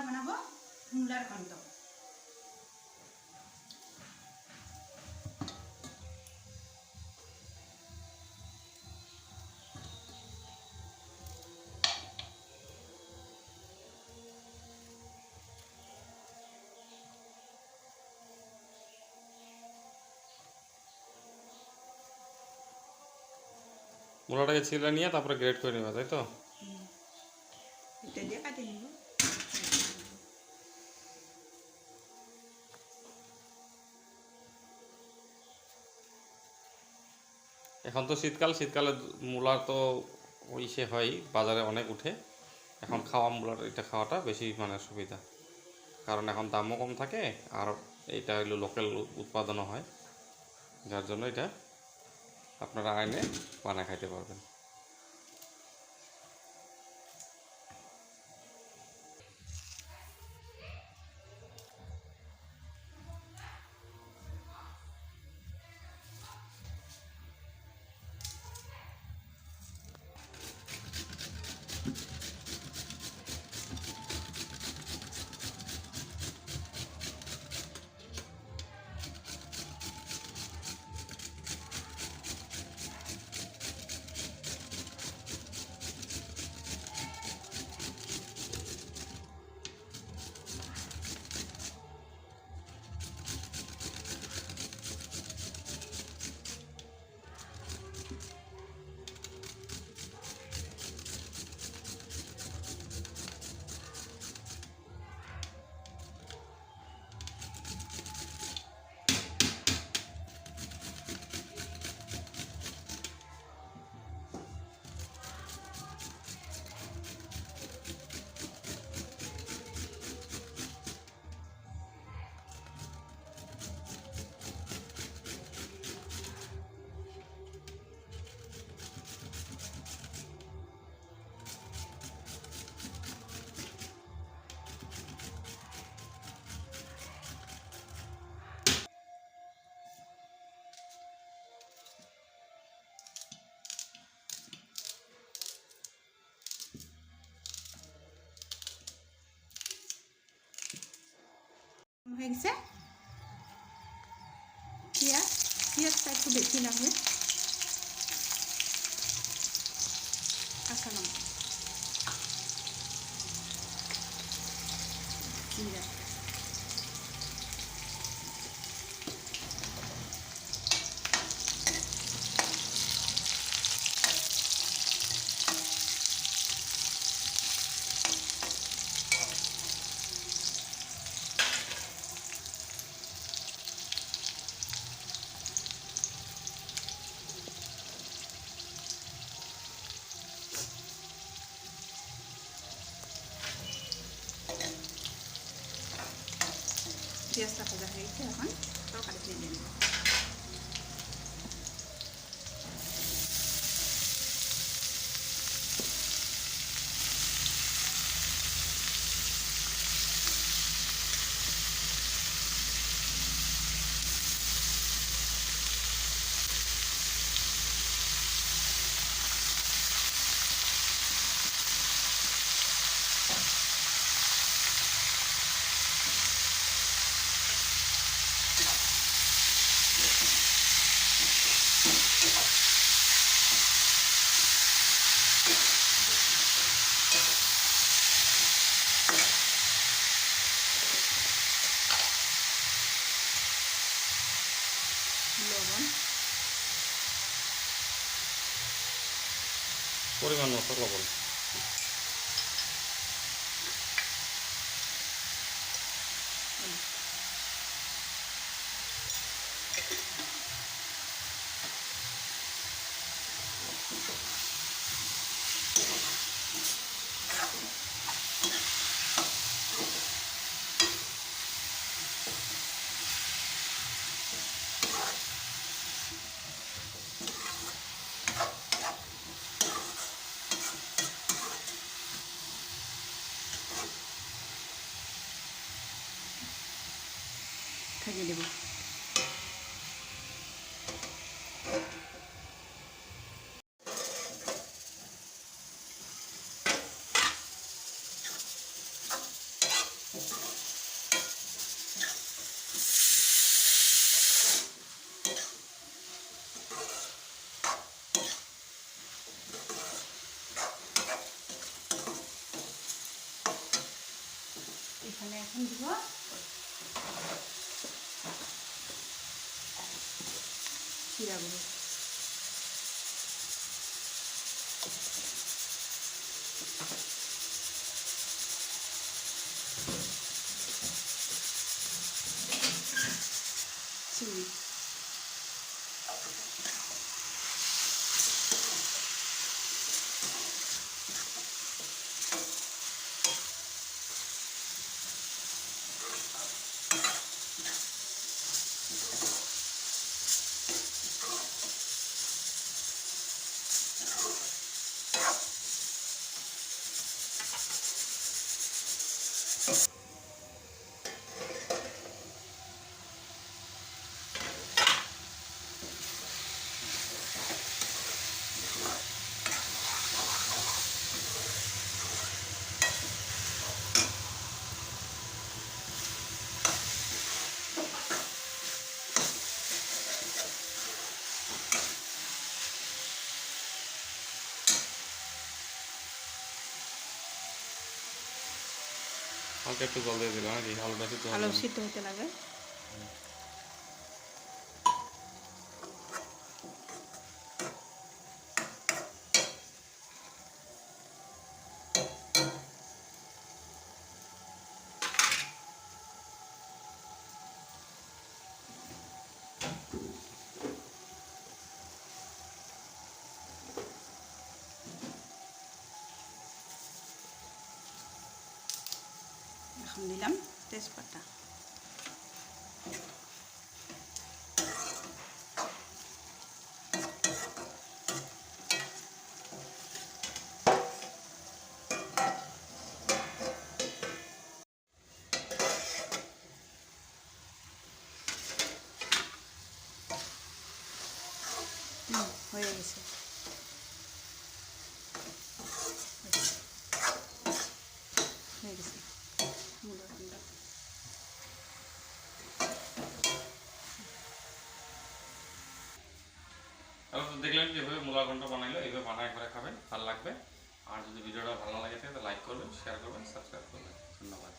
বানাবো মূলার ঘন্ট। মূলাটাকে ছিলে নিয়ে তারপরে গ্রেট করে নেবা, তাই তো? এটা দিয়ে কাটে নিব। এখন তো শীতকালে মূলা তো সে হয় বাজারে অনেক উঠে। এখন মূলার এটা খাওয়াটা বেশি মানে সুবিধা, কারণ এখন দামও কম থাকে আর এটা হলো লোকাল উৎপাদনও হয়, যার জন্য এটা আপনারা আইনে বানায় খাইতে পারবেন। হয়ে গেছে। পেঁয়াজটা একটু বেশি লাগবে। কাঁচা লঙ্কা, জিরা, পেঁয়াজটা ভাজা হয়ে গেছে। এখন তরকারিতে দিয়ে দেবো। লবণ, পরিমাণ মতো লবণ। খাইয়ে দেবো। এখানে এখন দিব জিরাগুলো। চিনি, হালকা একটু জল দিয়ে দিলাম নাকি আলুটা সিদ্ধ আলু হবে। সিদ্ধ হতে লাগে। এখন দিলাম তেজপাতা। হয়ে গেছে। হয়ে গেছে মূলার ঘন্ট। তাহলে তো দেখলেন যেভাবে মূলার ঘন্ট বানাইলো এইভাবে বানায় করে খাবেন, ভালো লাগবে। আর যদি ভিডিওটা ভালো লাগে থাকে তো লাইক করবেন, শেয়ার করবেন, সাবস্ক্রাইব করবেন। ধন্যবাদ।